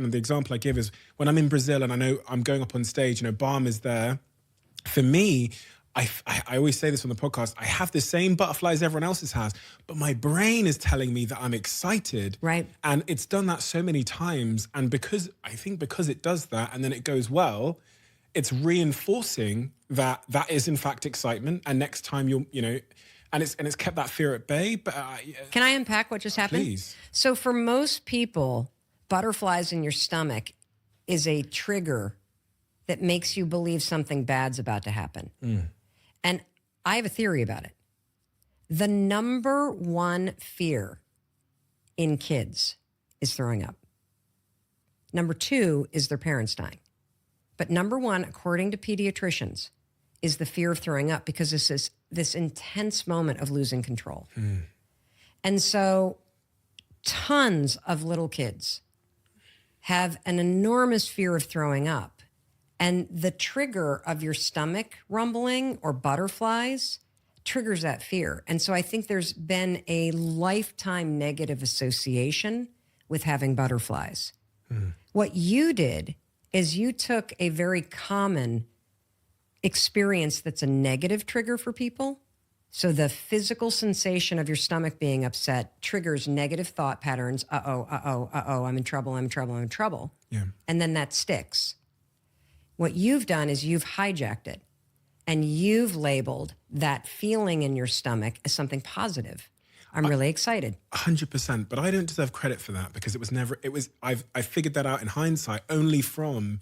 and the example I give is when I'm in Brazil and I know I'm going up on stage and Obama's there, for me, I always say this on the podcast, I have the same butterflies everyone else's has, but my brain is telling me that I'm excited. Right. And it's done that so many times. And because it does that and then it goes well, it's reinforcing that is in fact excitement. And next time and it's kept that fear at bay. But can I unpack what just happened? Please. So for most people, butterflies in your stomach is a trigger that makes you believe something bad's about to happen. And I have a theory about it. The number one fear in kids is throwing up. Number two is their parents dying. But number one, according to pediatricians, is the fear of throwing up, because this is this intense moment of losing control. And so tons of little kids have an enormous fear of throwing up. And the trigger of your stomach rumbling or butterflies triggers that fear. And so I think there's been a lifetime negative association with having butterflies. What you did is you took a very common experience that's a negative trigger for people. So the physical sensation of your stomach being upset triggers negative thought patterns. I'm in trouble. Yeah. And then that sticks. What you've done is you've hijacked it and you've labeled that feeling in your stomach as something positive. I'm really excited. 100%, but I don't deserve credit for that because I figured that out in hindsight only from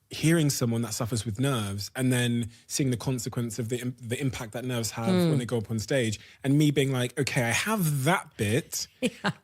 hearing someone that suffers with nerves and then seeing the consequence of the impact that nerves have when they go up on stage, and me being like, okay, I have that bit,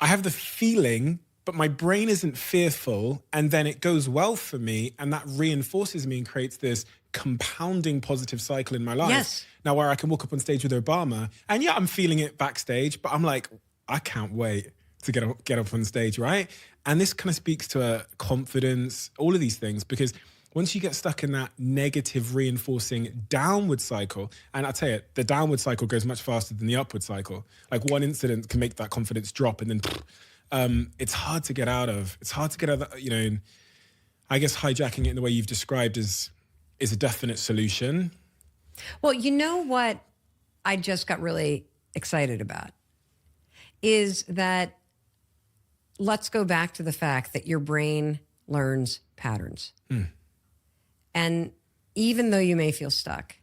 I have the feeling, but my brain isn't fearful, and then it goes well for me, and that reinforces me and creates this compounding positive cycle in my life. Yes. Now where I can walk up on stage with Obama, and yeah, I'm feeling it backstage, but I'm like, I can't wait to get up on stage, right? And this kind of speaks to confidence, all of these things, because once you get stuck in that negative reinforcing downward cycle, and I tell you, the downward cycle goes much faster than the upward cycle. Like one incident can make that confidence drop, and then it's hard to get out of. It's hard to get out of that, and I guess hijacking it in the way you've described is a definite solution. Well, you know what I just got really excited about is that let's go back to the fact that your brain learns patterns. And even though you may feel stuck,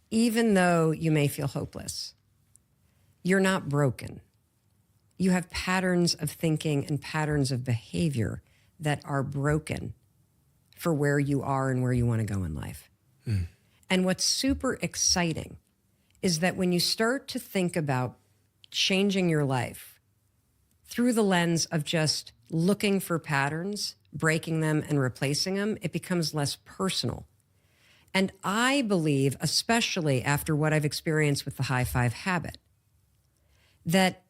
even though you may feel hopeless, you're not broken. You have patterns of thinking and patterns of behavior that are broken for where you are and where you want to go in life. And what's super exciting is that when you start to think about changing your life through the lens of just looking for patterns, breaking them and replacing them, it becomes less personal. And I believe, especially after what I've experienced with the high five habit, that,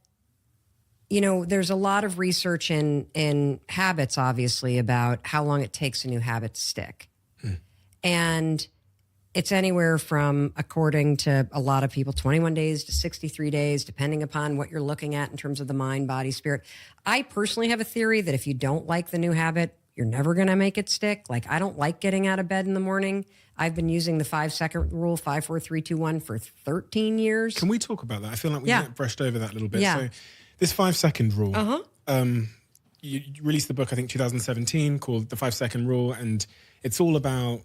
there's a lot of research in habits, obviously, about how long it takes a new habit to stick. And it's anywhere from, according to a lot of people, 21 days to 63 days, depending upon what you're looking at in terms of the mind, body, spirit. I personally have a theory that if you don't like the new habit, you're never going to make it stick. Like, I don't like getting out of bed in the morning. I've been using the 5-second rule, 5, 4, 3, 2, 1 for 13 years. Can we talk about that? I feel like we brushed over that a little bit. Yeah. So this 5-second rule, you released the book, I think 2017, called The 5-Second Rule. And it's all about,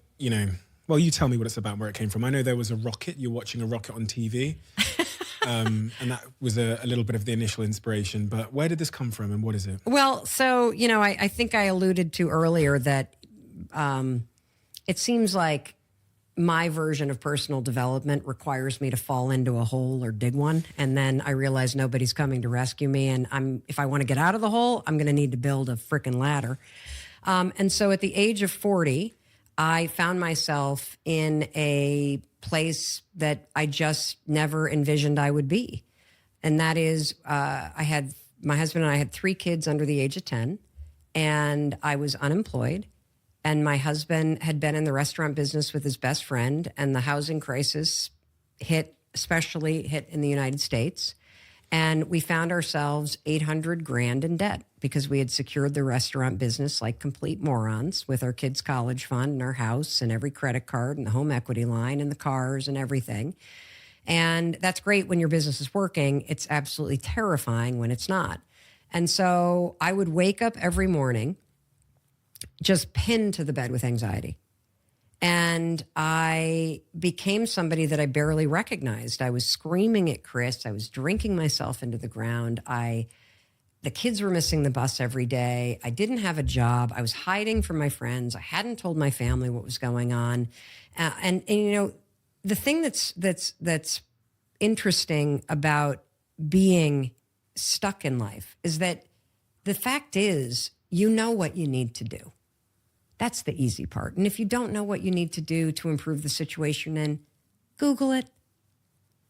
well, you tell me what it's about, where it came from. I know there was a rocket. You're watching a rocket on TV. And that was a little bit of the initial inspiration. But where did this come from and what is it? Well, so, I think I alluded to earlier that it seems like my version of personal development requires me to fall into a hole or dig one. And then I realize nobody's coming to rescue me. And if I want to get out of the hole, I'm going to need to build a freaking ladder. And so at the age of 40, I found myself in a place that I just never envisioned I would be. And that is, my husband and I had 3 kids under the age of 10, and I was unemployed. And my husband had been in the restaurant business with his best friend, and the housing crisis especially hit in the United States. And we found ourselves $800,000 in debt. because we had secured the restaurant business like complete morons with our kids' college fund and our house and every credit card and the home equity line and the cars and everything. And that's great when your business is working. It's absolutely terrifying when it's not. And so I would wake up every morning just pinned to the bed with anxiety. And I became somebody that I barely recognized. I was screaming at Chris. I was drinking myself into the ground. The kids were missing the bus every day. I didn't have a job. I was hiding from my friends. I hadn't told my family what was going on. And you know, the thing that's interesting about being stuck in life is that the fact is, you know what you need to do. That's the easy part. And if you don't know what you need to do to improve the situation, then Google it.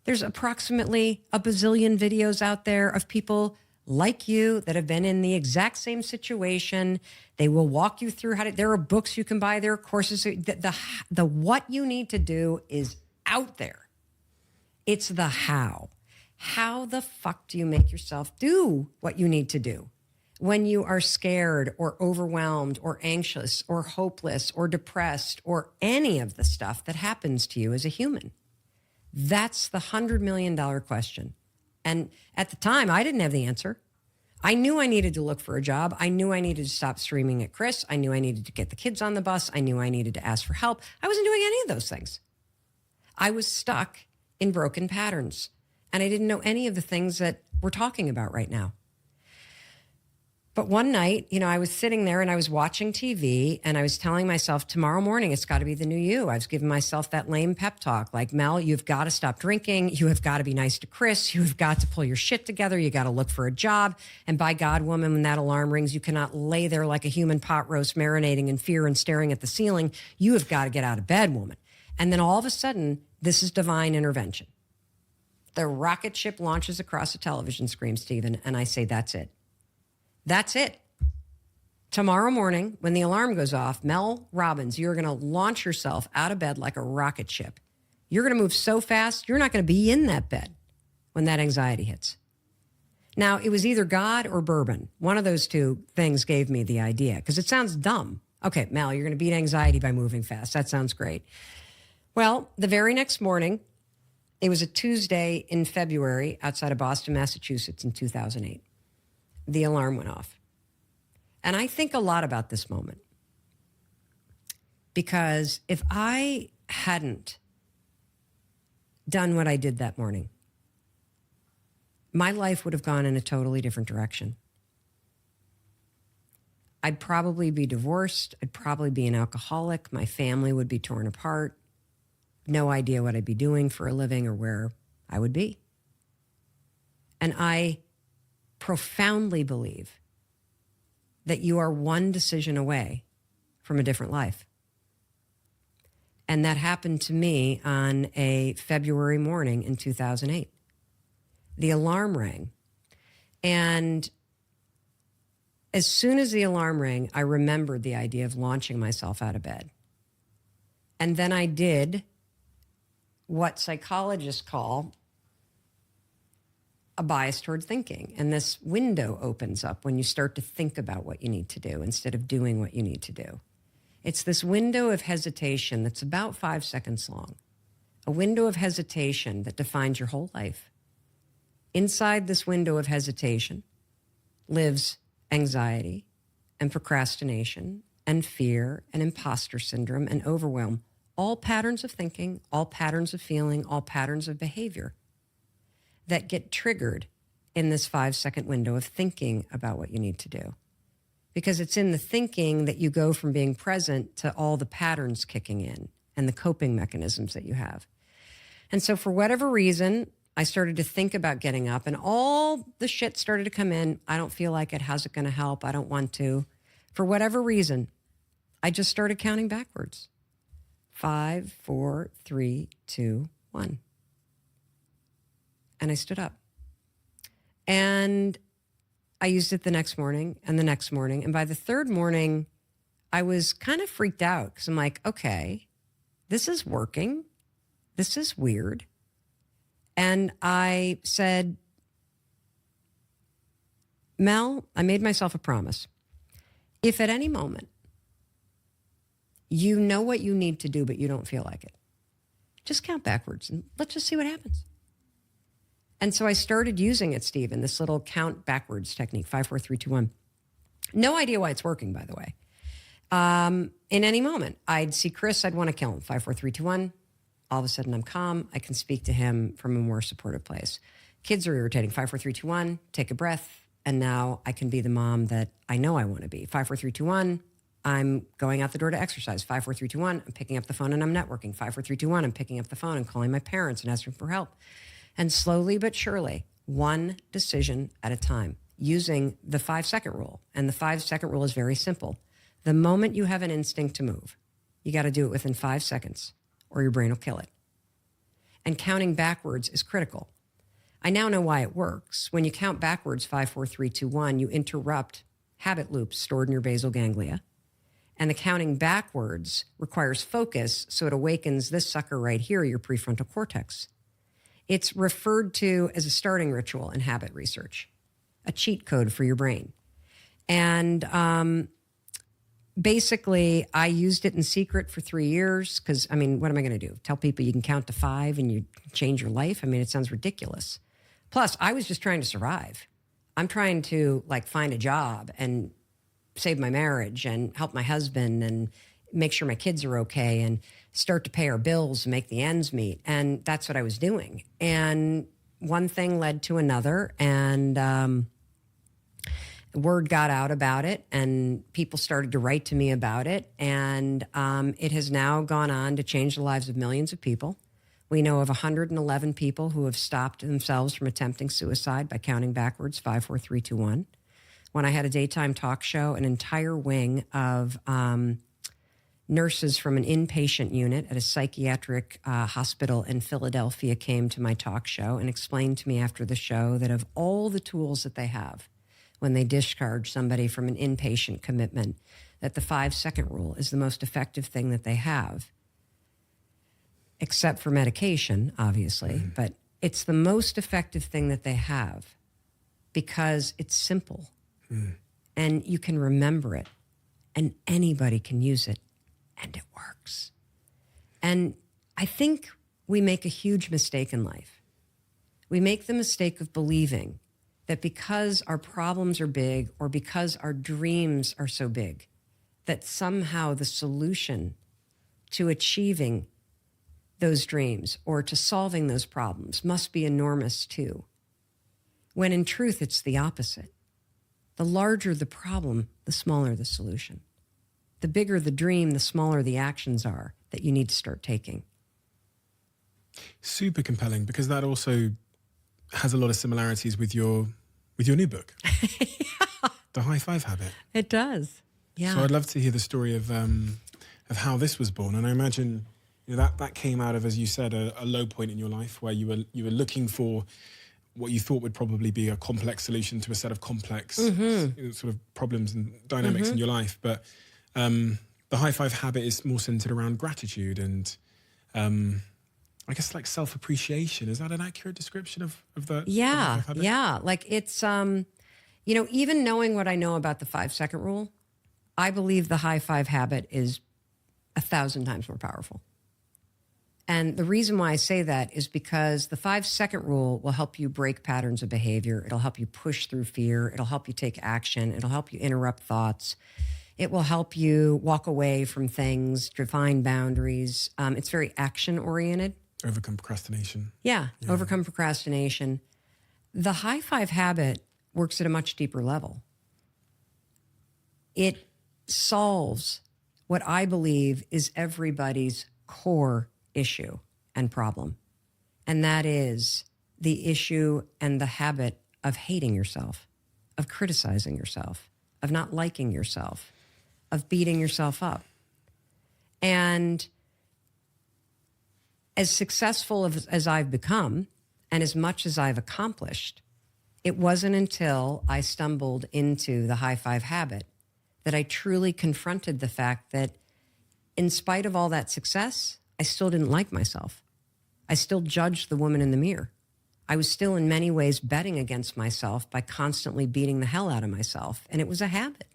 There's approximately a bazillion videos out there of people like you that have been in the exact same situation. They will walk you through there are books you can buy, there are courses. The what you need to do is out there. It's the how. How the fuck do you make yourself do what you need to do when you are scared or overwhelmed or anxious or hopeless or depressed or any of the stuff that happens to you as a human? That's the $100 million question. And at the time, I didn't have the answer. I knew I needed to look for a job. I knew I needed to stop screaming at Chris. I knew I needed to get the kids on the bus. I knew I needed to ask for help. I wasn't doing any of those things. I was stuck in broken patterns. And I didn't know any of the things that we're talking about right now. But one night, you know, I was sitting there and I was watching TV and I was telling myself, tomorrow morning, it's got to be the new you. I was giving myself that lame pep talk like, Mel, you've got to stop drinking. You have got to be nice to Chris. You have got to pull your shit together. You got to look for a job. And by God, woman, when that alarm rings, you cannot lay there like a human pot roast marinating in fear and staring at the ceiling. You have got to get out of bed, woman. And then all of a sudden, this is divine intervention. The rocket ship launches across a television screen, Stephen, and I say, that's it. That's it. Tomorrow morning, when the alarm goes off, Mel Robbins, you're going to launch yourself out of bed like a rocket ship. You're going to move so fast, you're not going to be in that bed when that anxiety hits. Now, it was either God or bourbon. One of those two things gave me the idea because it sounds dumb. Okay, Mel, you're going to beat anxiety by moving fast. That sounds great. Well, the very next morning, it was a Tuesday in February outside of Boston, Massachusetts in 2008. The alarm went off. And I think a lot about this moment because if I hadn't done what I did that morning, my life would have gone in a totally different direction. I'd probably be divorced. I'd probably be an alcoholic. My family would be torn apart. No idea what I'd be doing for a living or where I would be. And I profoundly believe that you are one decision away from a different life. And that happened to me on a February morning in 2008. The alarm rang. And as soon as the alarm rang, I remembered the idea of launching myself out of bed. And then I did what psychologists call a bias toward thinking. And this window opens up when you start to think about what you need to do instead of doing what you need to do. It's this window of hesitation that's about 5 seconds long, a window of hesitation that defines your whole life. Inside this window of hesitation lives anxiety and procrastination and fear and imposter syndrome and overwhelm, all patterns of thinking, all patterns of feeling, all patterns of behavior that get triggered in this 5 second window of thinking about what you need to do. Because it's in the thinking that you go from being present to all the patterns kicking in and the coping mechanisms that you have. And so for whatever reason, I started to think about getting up and all the shit started to come in. I don't feel like it. How's it going to help? I don't want to. For whatever reason, I just started counting backwards. 5, 4, 3, 2, 1. And I stood up. And I used it the next morning and the next morning. And by the third morning, I was kind of freaked out because I'm like, okay, this is working. This is weird. And I said, Mel, I made myself a promise. If at any moment you know what you need to do, but you don't feel like it, just count backwards and let's just see what happens. And so I started using it, Stephen, this little count backwards technique, 5, 4, 3, 2, 1. No idea why it's working, by the way. In any moment, I'd see Chris, I'd want to kill him. 5, 4, 3, 2, 1. All of a sudden, I'm calm. I can speak to him from a more supportive place. Kids are irritating. 5, 4, 3, 2, 1. Take a breath. And now I can be the mom that I know I want to be. 5, 4, 3, 2, 1. I'm going out the door to exercise. 5, 4, 3, 2, 1. I'm picking up the phone and I'm networking. 5, 4, 3, 2, 1. I'm picking up the phone and calling my parents and asking for help. And slowly but surely, one decision at a time, using the 5-second rule. And the 5-second rule is very simple. The moment you have an instinct to move, you got to do it within 5 seconds or your brain will kill it. And counting backwards is critical. I now know why it works. When you count backwards, 5, 4, 3, 2, 1, you interrupt habit loops stored in your basal ganglia. And the counting backwards requires focus, so it awakens this sucker right here, your prefrontal cortex. It's referred to as a starting ritual in habit research, a cheat code for your brain. And basically, I used it in secret for 3 years because, I mean, what am I going to do? Tell people you can count to 5 and you change your life? I mean, it sounds ridiculous. Plus, I was just trying to survive. I'm trying to, like, find a job and save my marriage and help my husband and make sure my kids are okay and start to pay our bills and make the ends meet. And that's what I was doing. And one thing led to another, and word got out about it, and people started to write to me about it. And it has now gone on to change the lives of millions of people. We know of 111 people who have stopped themselves from attempting suicide by counting backwards, 5, 4, 3, 2, 1. When I had a daytime talk show, an entire wing of nurses from an inpatient unit at a psychiatric hospital in Philadelphia came to my talk show and explained to me after the show that of all the tools that they have when they discharge somebody from an inpatient commitment, that the 5-second rule is the most effective thing that they have, except for medication, obviously. But it's the most effective thing that they have because it's simple and you can remember it and anybody can use it and it works. And I think we make a huge mistake in life. We make the mistake of believing that because our problems are big or because our dreams are so big, that somehow the solution to achieving those dreams or to solving those problems must be enormous too. When in truth, it's the opposite. The larger the problem, the smaller the solution. The bigger the dream, the smaller the actions are that you need to start taking. Super compelling, because that also has a lot of similarities with your new book, The High Five Habit. It does. Yeah. So I'd love to hear the story of how this was born. And I imagine that came out of, as you said, a low point in your life where you were looking for what you thought would probably be a complex solution to a set of complex sort of problems and dynamics in your life. But the High Five Habit is more centered around gratitude and I guess like self-appreciation. Is that an accurate description of the Yeah, the High Five Habit? yeah. Like it's, even knowing what I know about the 5-second rule, I believe the High Five Habit is 1,000 times more powerful. And the reason why I say that is because the 5-second rule will help you break patterns of behavior. It'll help you push through fear. It'll help you take action. It'll help you interrupt thoughts. It will help you walk away from things, define boundaries. It's very action-oriented. Overcome procrastination. Yeah, overcome procrastination. The High Five Habit works at a much deeper level. It solves what I believe is everybody's core issue and problem. And that is the issue and the habit of hating yourself, of criticizing yourself, of not liking yourself, of beating yourself up. And as successful as I've become and as much as I've accomplished, it wasn't until I stumbled into the High Five Habit that I truly confronted the fact that in spite of all that success, I still didn't like myself. I still judged the woman in the mirror. I was still in many ways betting against myself by constantly beating the hell out of myself. And it was a habit.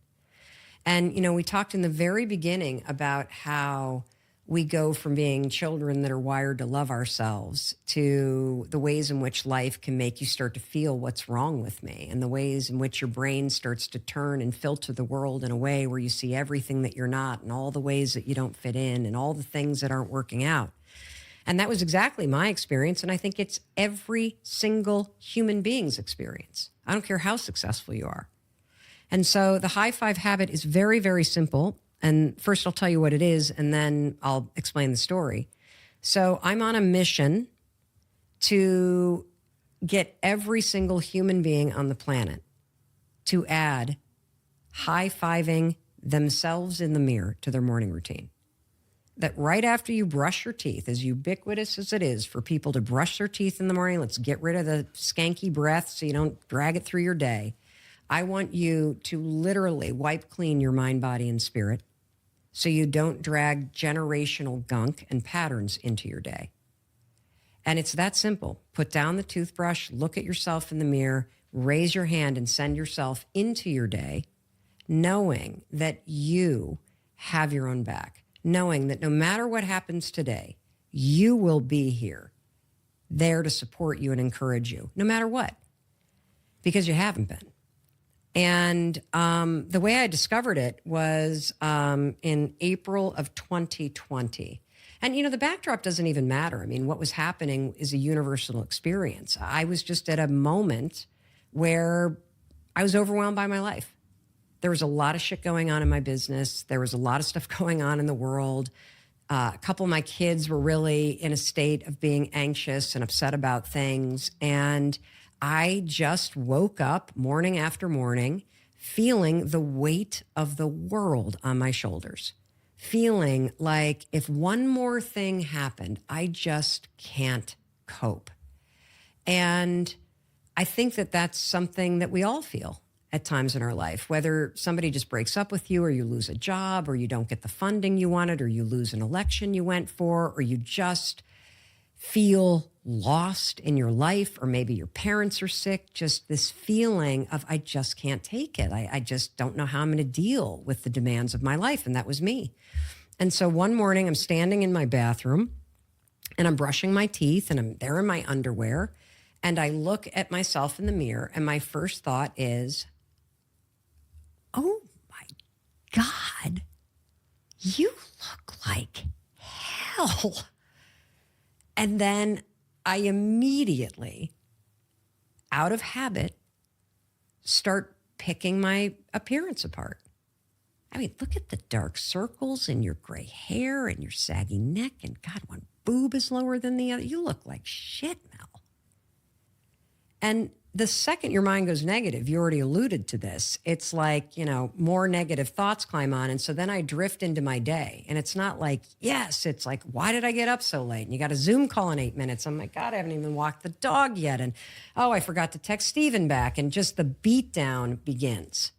And, we talked in the very beginning about how we go from being children that are wired to love ourselves to the ways in which life can make you start to feel what's wrong with me, and the ways in which your brain starts to turn and filter the world in a way where you see everything that you're not, and all the ways that you don't fit in, and all the things that aren't working out. And that was exactly my experience. And I think it's every single human being's experience. I don't care how successful you are. And so the high five habit is very, very simple. And first I'll tell you what it is, and then I'll explain the story. So I'm on a mission to get every single human being on the planet to add high-fiving themselves in the mirror to their morning routine. That right after you brush your teeth, as ubiquitous as it is for people to brush their teeth in the morning, let's get rid of the skanky breath so you don't drag it through your day. I want you to literally wipe clean your mind, body, and spirit so you don't drag generational gunk and patterns into your day. And it's that simple. Put down the toothbrush, look at yourself in the mirror, raise your hand and send yourself into your day, knowing that you have your own back, knowing that no matter what happens today, you will be here, there to support you and encourage you, no matter what, because you haven't been. And the way I discovered it was in April of 2020. And, the backdrop doesn't even matter. I mean, what was happening is a universal experience. I was just at a moment where I was overwhelmed by my life. There was a lot of shit going on in my business. There was a lot of stuff going on in the world. A couple of my kids were really in a state of being anxious and upset about things. And I just woke up morning after morning feeling the weight of the world on my shoulders, feeling like if one more thing happened, I just can't cope. And I think that that's something that we all feel at times in our life, whether somebody just breaks up with you, or you lose a job, or you don't get the funding you wanted, or you lose an election you went for, or you just feel lost in your life, or maybe your parents are sick, just this feeling of, I just can't take it. I just don't know how I'm going to deal with the demands of my life. And that was me. And so one morning I'm standing in my bathroom and I'm brushing my teeth and I'm there in my underwear. And I look at myself in the mirror and my first thought is, oh my God, you look like hell. And then I immediately, out of habit, start picking my appearance apart. I mean, look at the dark circles in your gray hair and your saggy neck. And God, one boob is lower than the other. You look like shit, Mel. And the second your mind goes negative, you already alluded to this. It's like, more negative thoughts climb on. And so then I drift into my day. And it's not like, yes, it's like, why did I get up so late? And you got a Zoom call in 8 minutes. I'm like, God, I haven't even walked the dog yet. And, oh, I forgot to text Steven back. And just the beatdown begins.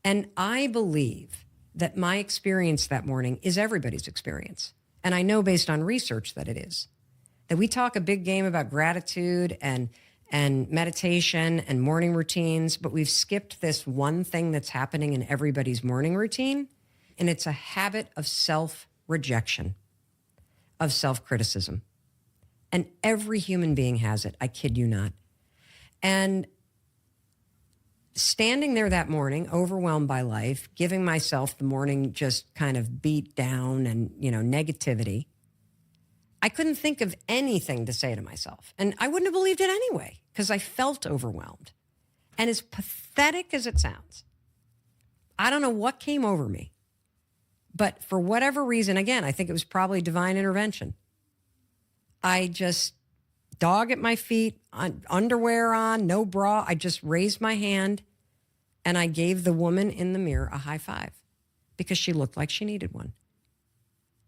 And I believe that my experience that morning is everybody's experience. And I know based on research that it is. That we talk a big game about gratitude and meditation and morning routines, but we've skipped this one thing that's happening in everybody's morning routine, and it's a habit of self-rejection, of self-criticism. And every human being has it, I kid you not. And standing there that morning, overwhelmed by life, giving myself the morning just kind of beat down and, negativity, I couldn't think of anything to say to myself. And I wouldn't have believed it anyway, because I felt overwhelmed. And as pathetic as it sounds, I don't know what came over me. But for whatever reason, again, I think it was probably divine intervention. I just, dog at my feet, underwear on, no bra. I just raised my hand and I gave the woman in the mirror a high five because she looked like she needed one.